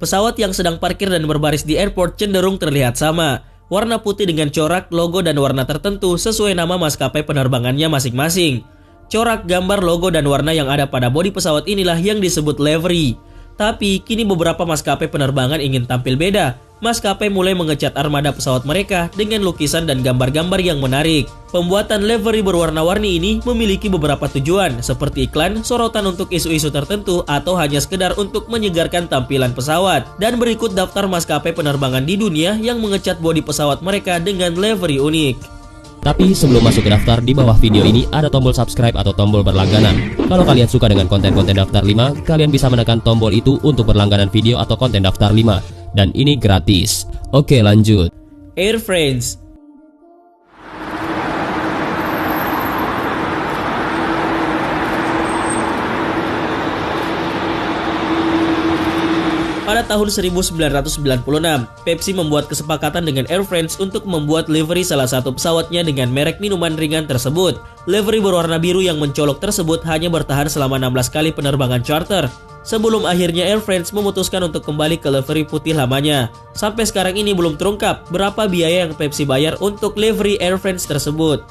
Pesawat yang sedang parkir dan berbaris di airport cenderung terlihat sama. Warna putih dengan corak, logo, dan warna tertentu sesuai nama maskapai penerbangannya masing-masing. Corak, gambar, logo, dan warna yang ada pada bodi pesawat inilah yang disebut livery. Tapi kini beberapa maskapai penerbangan ingin tampil beda. Maskapai mulai mengecat armada pesawat mereka dengan lukisan dan gambar-gambar yang menarik. Pembuatan livery berwarna-warni ini memiliki beberapa tujuan, seperti iklan, sorotan untuk isu-isu tertentu, atau hanya sekedar untuk menyegarkan tampilan pesawat. Dan berikut daftar maskapai penerbangan di dunia yang mengecat bodi pesawat mereka dengan livery unik. Tapi sebelum masuk ke daftar, di bawah video ini ada tombol subscribe atau tombol berlangganan. Kalau kalian suka dengan konten-konten daftar 5, kalian bisa menekan tombol itu untuk berlangganan video atau konten daftar 5. Dan ini gratis. Oke, lanjut. Air France. Pada tahun 1996, Pepsi membuat kesepakatan dengan Air France untuk membuat livery salah satu pesawatnya dengan merek minuman ringan tersebut. Livery berwarna biru yang mencolok tersebut hanya bertahan selama 16 kali penerbangan charter, sebelum akhirnya Air France memutuskan untuk kembali ke livery putih lamanya. Sampai sekarang ini belum terungkap berapa biaya yang Pepsi bayar untuk livery Air France tersebut.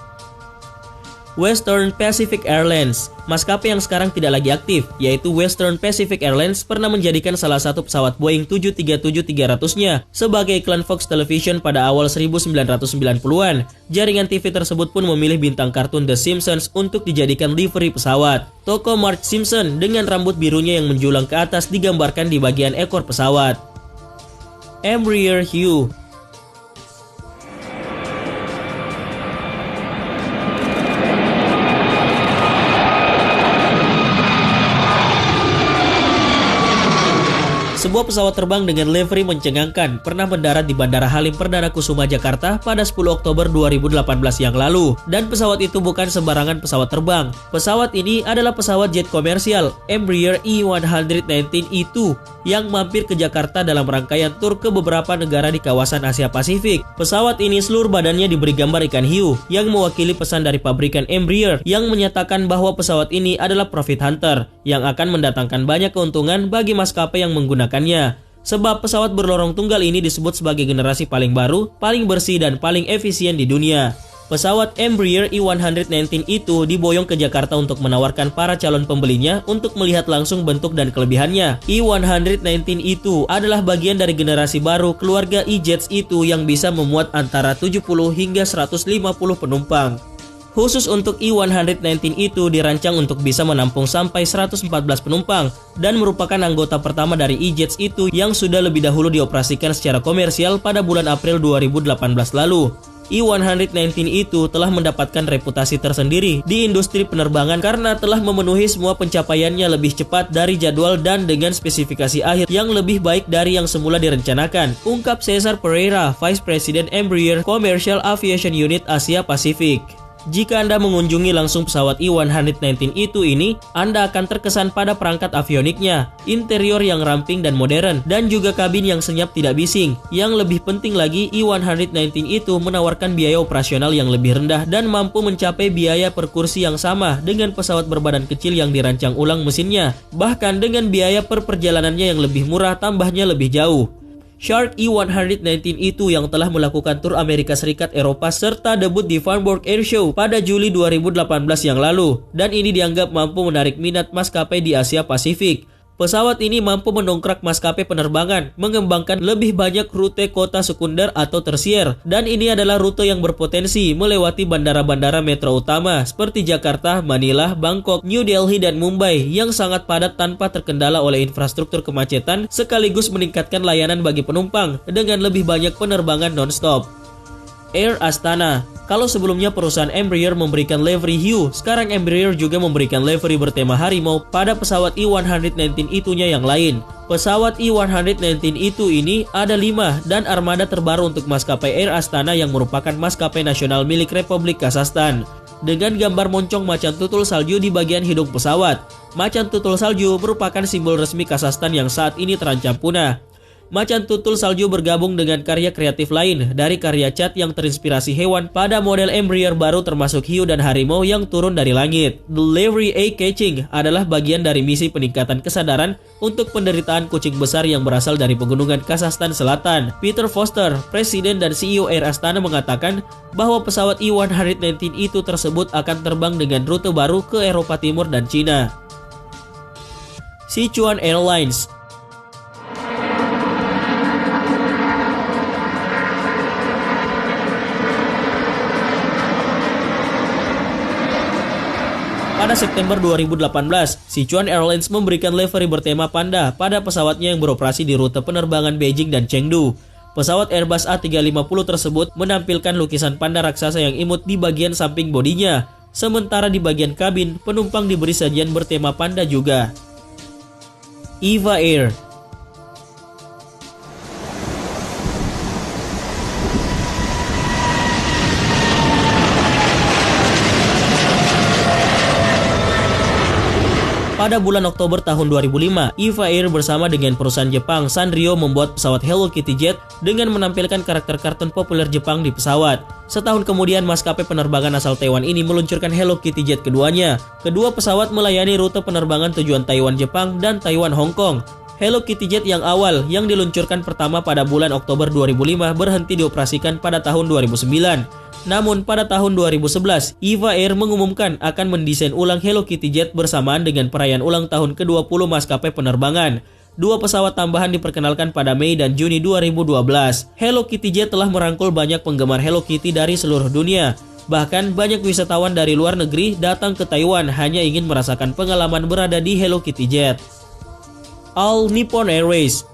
Western Pacific Airlines. Maskapai yang sekarang tidak lagi aktif, yaitu Western Pacific Airlines, pernah menjadikan salah satu pesawat Boeing 737-300-nya sebagai iklan Fox Television pada awal 1990-an. Jaringan TV tersebut pun memilih bintang kartun The Simpsons untuk dijadikan livery pesawat. Tokoh Marge Simpson dengan rambut birunya yang menjulang ke atas digambarkan di bagian ekor pesawat. Embraer Hue. Sebuah pesawat terbang dengan livery mencengangkan pernah mendarat di Bandara Halim Perdana Kusuma, Jakarta pada 10 Oktober 2018 yang lalu. Dan pesawat itu bukan sembarangan pesawat terbang. Pesawat ini adalah pesawat jet komersial Embraer E119-E2 yang mampir ke Jakarta dalam rangkaian tur ke beberapa negara di kawasan Asia Pasifik. Pesawat ini seluruh badannya diberi gambar ikan hiu yang mewakili pesan dari pabrikan Embraer yang menyatakan bahwa pesawat ini adalah profit hunter yang akan mendatangkan banyak keuntungan bagi maskapai yang menggunakannya. Sebab pesawat berlorong tunggal ini disebut sebagai generasi paling baru, paling bersih, dan paling efisien di dunia. Pesawat Embraer E119 itu diboyong ke Jakarta untuk menawarkan para calon pembelinya untuk melihat langsung bentuk dan kelebihannya. E119 itu adalah bagian dari generasi baru keluarga E-Jets itu yang bisa memuat antara 70 hingga 150 penumpang. Khusus untuk E119 itu dirancang untuk bisa menampung sampai 114 penumpang dan merupakan anggota pertama dari E-Jets itu yang sudah lebih dahulu dioperasikan secara komersial pada bulan April 2018 lalu. E119 itu telah mendapatkan reputasi tersendiri di industri penerbangan karena telah memenuhi semua pencapaiannya lebih cepat dari jadwal dan dengan spesifikasi akhir yang lebih baik dari yang semula direncanakan, ungkap Cesar Pereira, Vice President Embraer Commercial Aviation Unit Asia Pasifik. Jika Anda mengunjungi langsung pesawat E119 itu ini, Anda akan terkesan pada perangkat avioniknya, interior yang ramping dan modern, dan juga kabin yang senyap tidak bising. Yang lebih penting lagi, E119 itu menawarkan biaya operasional yang lebih rendah dan mampu mencapai biaya per kursi yang sama dengan pesawat berbadan kecil yang dirancang ulang mesinnya. Bahkan dengan biaya per perjalanannya yang lebih murah, tambahnya lebih jauh. Shark E119 itu yang telah melakukan tur Amerika Serikat, Eropa, serta debut di Farnborough Air Show pada Juli 2018 yang lalu. Dan ini dianggap mampu menarik minat maskapai di Asia Pasifik. Pesawat ini mampu mendongkrak maskapai penerbangan, mengembangkan lebih banyak rute kota sekunder atau tersier. Dan ini adalah rute yang berpotensi melewati bandara-bandara metro utama seperti Jakarta, Manila, Bangkok, New Delhi, dan Mumbai yang sangat padat tanpa terkendala oleh infrastruktur kemacetan, sekaligus meningkatkan layanan bagi penumpang dengan lebih banyak penerbangan non-stop. Air Astana. Kalau sebelumnya perusahaan Embraer memberikan livery hiu, sekarang Embraer juga memberikan livery bertema harimau pada pesawat E119 itunya yang lain. Pesawat E119 itu ini ada 5 dan armada terbaru untuk maskapai Air Astana yang merupakan maskapai nasional milik Republik Kazakhstan. Dengan gambar moncong macan tutul salju di bagian hidung pesawat. Macan tutul salju merupakan simbol resmi Kazakhstan yang saat ini terancam punah. Macan tutul salju bergabung dengan karya kreatif lain dari karya cat yang terinspirasi hewan pada model Embraer baru termasuk hiu dan harimau yang turun dari langit. Delivery Eye-Catching adalah bagian dari misi peningkatan kesadaran untuk penderitaan kucing besar yang berasal dari pegunungan Kazakhstan Selatan. Peter Foster, Presiden dan CEO Air Astana mengatakan bahwa pesawat E119 itu tersebut akan terbang dengan rute baru ke Eropa Timur dan Cina. Sichuan Airlines. Pada September 2018, Sichuan Airlines memberikan livery bertema panda pada pesawatnya yang beroperasi di rute penerbangan Beijing dan Chengdu. Pesawat Airbus A350 tersebut menampilkan lukisan panda raksasa yang imut di bagian samping bodinya, sementara di bagian kabin, penumpang diberi sajian bertema panda juga. EVA Air. Pada bulan Oktober tahun 2005, EVA Air bersama dengan perusahaan Jepang Sanrio membuat pesawat Hello Kitty Jet dengan menampilkan karakter kartun populer Jepang di pesawat. Setahun kemudian, maskapai penerbangan asal Taiwan ini meluncurkan Hello Kitty Jet keduanya. Kedua pesawat melayani rute penerbangan tujuan Taiwan Jepang dan Taiwan Hong Kong. Hello Kitty Jet yang awal yang diluncurkan pertama pada bulan Oktober 2005 berhenti dioperasikan pada tahun 2009. Namun pada tahun 2011, EVA Air mengumumkan akan mendesain ulang Hello Kitty Jet bersamaan dengan perayaan ulang tahun ke-20 maskapai penerbangan. Dua pesawat tambahan diperkenalkan pada Mei dan Juni 2012. Hello Kitty Jet telah merangkul banyak penggemar Hello Kitty dari seluruh dunia. Bahkan banyak wisatawan dari luar negeri datang ke Taiwan hanya ingin merasakan pengalaman berada di Hello Kitty Jet. All Nippon Airways.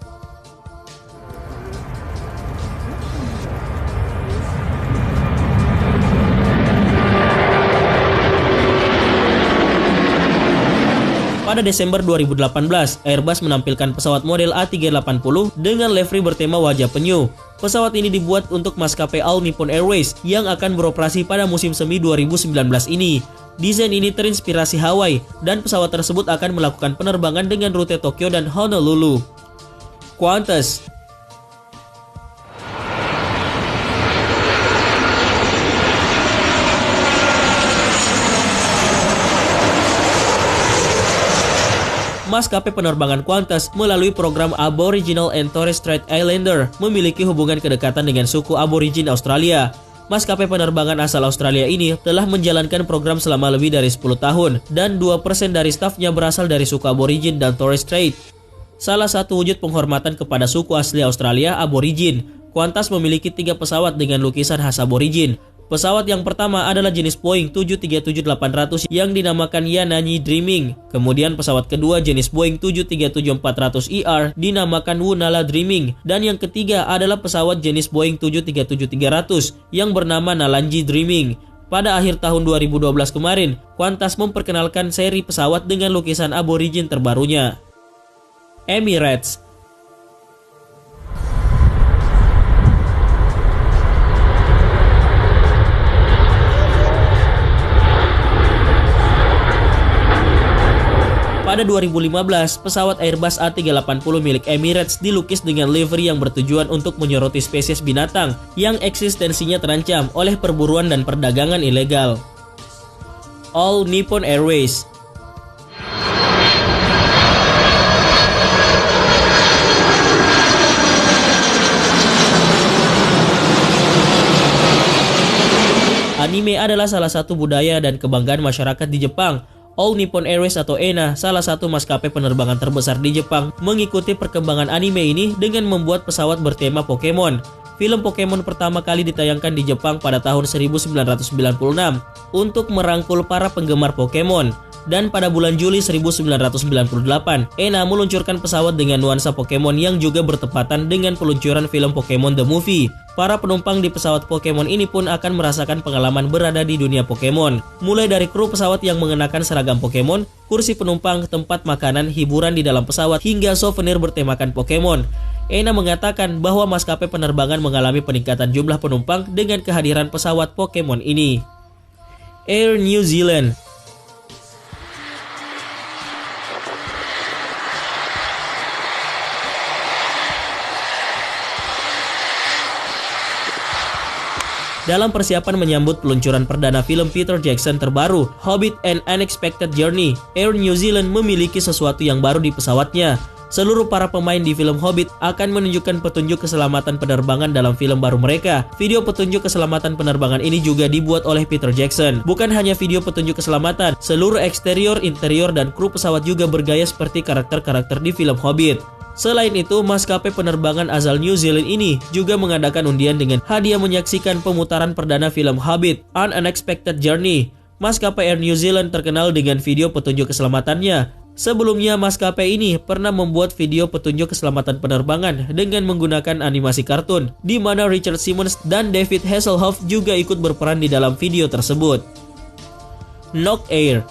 Pada Desember 2018, Airbus menampilkan pesawat model A380 dengan livery bertema wajah penyu. Pesawat ini dibuat untuk maskapai All Nippon Airways yang akan beroperasi pada musim semi 2019 ini. Desain ini terinspirasi Hawaii dan pesawat tersebut akan melakukan penerbangan dengan rute Tokyo dan Honolulu. Qantas. Maskapai penerbangan Qantas melalui program Aboriginal and Torres Strait Islander memiliki hubungan kedekatan dengan suku aborigin Australia. Maskapai penerbangan asal Australia ini telah menjalankan program selama lebih dari 10 tahun dan 2% dari stafnya berasal dari suku aborigin dan Torres Strait. Salah satu wujud penghormatan kepada suku asli Australia, aborigin, Qantas memiliki 3 pesawat dengan lukisan khas aborigin. Pesawat yang pertama adalah jenis Boeing 737-800 yang dinamakan Yananyi Dreaming. Kemudian pesawat kedua jenis Boeing 737-400ER dinamakan Wunala Dreaming. Dan yang ketiga adalah pesawat jenis Boeing 737-300 yang bernama Nalanji Dreaming. Pada akhir tahun 2012 kemarin, Qantas memperkenalkan seri pesawat dengan lukisan aborigin terbarunya. Emirates. Pada 2015, pesawat Airbus A380 milik Emirates dilukis dengan livery yang bertujuan untuk menyoroti spesies binatang yang eksistensinya terancam oleh perburuan dan perdagangan ilegal. All Nippon Airways. Anime adalah salah satu budaya dan kebanggaan masyarakat di Jepang. All Nippon Airways atau ENA, salah satu maskapai penerbangan terbesar di Jepang, mengikuti perkembangan anime ini dengan membuat pesawat bertema Pokemon. Film Pokemon pertama kali ditayangkan di Jepang pada tahun 1996 untuk merangkul para penggemar Pokemon. Dan pada bulan Juli 1998, ENA meluncurkan pesawat dengan nuansa Pokemon yang juga bertepatan dengan peluncuran film Pokemon The Movie. Para penumpang di pesawat Pokemon ini pun akan merasakan pengalaman berada di dunia Pokemon. Mulai dari kru pesawat yang mengenakan seragam Pokemon, kursi penumpang, tempat makanan, hiburan di dalam pesawat, hingga souvenir bertemakan Pokemon. ENA mengatakan bahwa maskapai penerbangan mengalami peningkatan jumlah penumpang dengan kehadiran pesawat Pokemon ini. Air New Zealand. Dalam persiapan menyambut peluncuran perdana film Peter Jackson terbaru, Hobbit: An Unexpected Journey, Air New Zealand memiliki sesuatu yang baru di pesawatnya. Seluruh para pemain di film Hobbit akan menunjukkan petunjuk keselamatan penerbangan dalam film baru mereka. Video petunjuk keselamatan penerbangan ini juga dibuat oleh Peter Jackson. Bukan hanya video petunjuk keselamatan, seluruh eksterior, interior, dan kru pesawat juga bergaya seperti karakter-karakter di film Hobbit. Selain itu, maskapai penerbangan asal New Zealand ini juga mengadakan undian dengan hadiah menyaksikan pemutaran perdana film Hobbit: An Unexpected Journey. Maskapai Air New Zealand terkenal dengan video petunjuk keselamatannya. Sebelumnya, maskapai ini pernah membuat video petunjuk keselamatan penerbangan dengan menggunakan animasi kartun, di mana Richard Simmons dan David Hasselhoff juga ikut berperan di dalam video tersebut. Nok Air.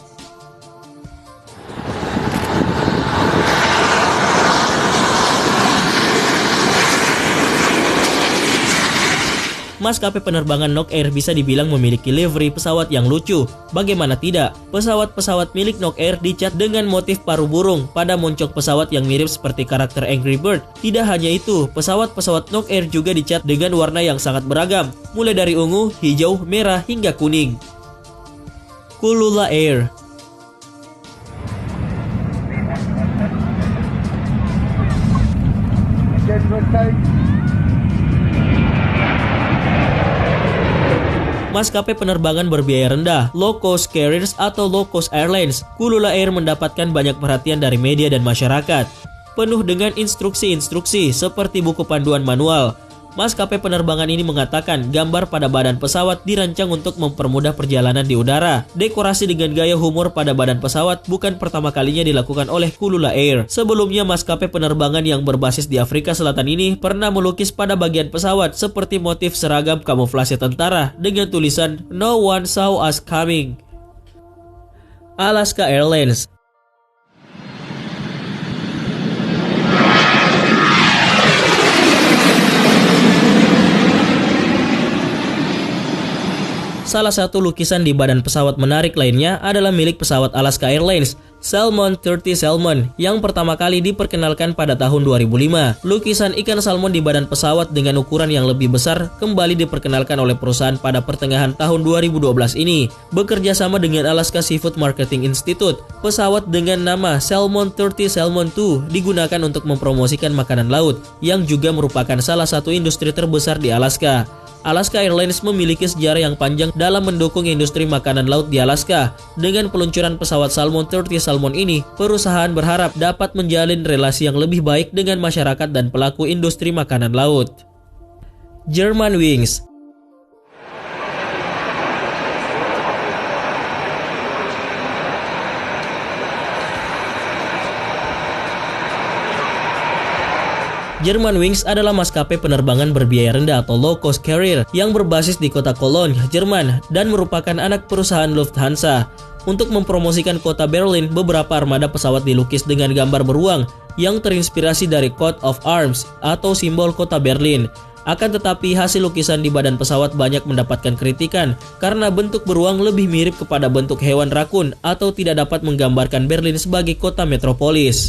Maskapai penerbangan Nok Air bisa dibilang memiliki livery pesawat yang lucu. Bagaimana tidak? Pesawat-pesawat milik Nok Air dicat dengan motif paruh burung pada moncong pesawat yang mirip seperti karakter Angry Bird. Tidak hanya itu, pesawat-pesawat Nok Air juga dicat dengan warna yang sangat beragam, mulai dari ungu, hijau, merah, hingga kuning. Kulula Air. Maskapai penerbangan berbiaya rendah, low cost carriers atau low cost airlines, Kulula Air mendapatkan banyak perhatian dari media dan masyarakat. Penuh dengan instruksi-instruksi seperti buku panduan manual. Maskapai penerbangan ini mengatakan gambar pada badan pesawat dirancang untuk mempermudah perjalanan di udara. Dekorasi dengan gaya humor pada badan pesawat bukan pertama kalinya dilakukan oleh Kulula Air. Sebelumnya, maskapai penerbangan yang berbasis di Afrika Selatan ini pernah melukis pada bagian pesawat seperti motif seragam kamuflase tentara dengan tulisan "No one saw us coming". Alaska Airlines. Salah satu lukisan di badan pesawat menarik lainnya adalah milik pesawat Alaska Airlines, Salmon 30 Salmon, yang pertama kali diperkenalkan pada tahun 2005. Lukisan ikan salmon di badan pesawat dengan ukuran yang lebih besar kembali diperkenalkan oleh perusahaan pada pertengahan tahun 2012 ini. Bekerja sama dengan Alaska Seafood Marketing Institute, pesawat dengan nama Salmon 30 Salmon 2 digunakan untuk mempromosikan makanan laut, yang juga merupakan salah satu industri terbesar di Alaska. Alaska Airlines memiliki sejarah yang panjang dalam mendukung industri makanan laut di Alaska. Dengan peluncuran pesawat Salmon 30 Salmon ini, perusahaan berharap dapat menjalin relasi yang lebih baik dengan masyarakat dan pelaku industri makanan laut. Germanwings. Germanwings adalah maskapai penerbangan berbiaya rendah atau low cost carrier yang berbasis di kota Cologne, Jerman, dan merupakan anak perusahaan Lufthansa. Untuk mempromosikan kota Berlin, beberapa armada pesawat dilukis dengan gambar beruang yang terinspirasi dari coat of arms atau simbol kota Berlin. Akan tetapi, hasil lukisan di badan pesawat banyak mendapatkan kritikan karena bentuk beruang lebih mirip kepada bentuk hewan rakun atau tidak dapat menggambarkan Berlin sebagai kota metropolis.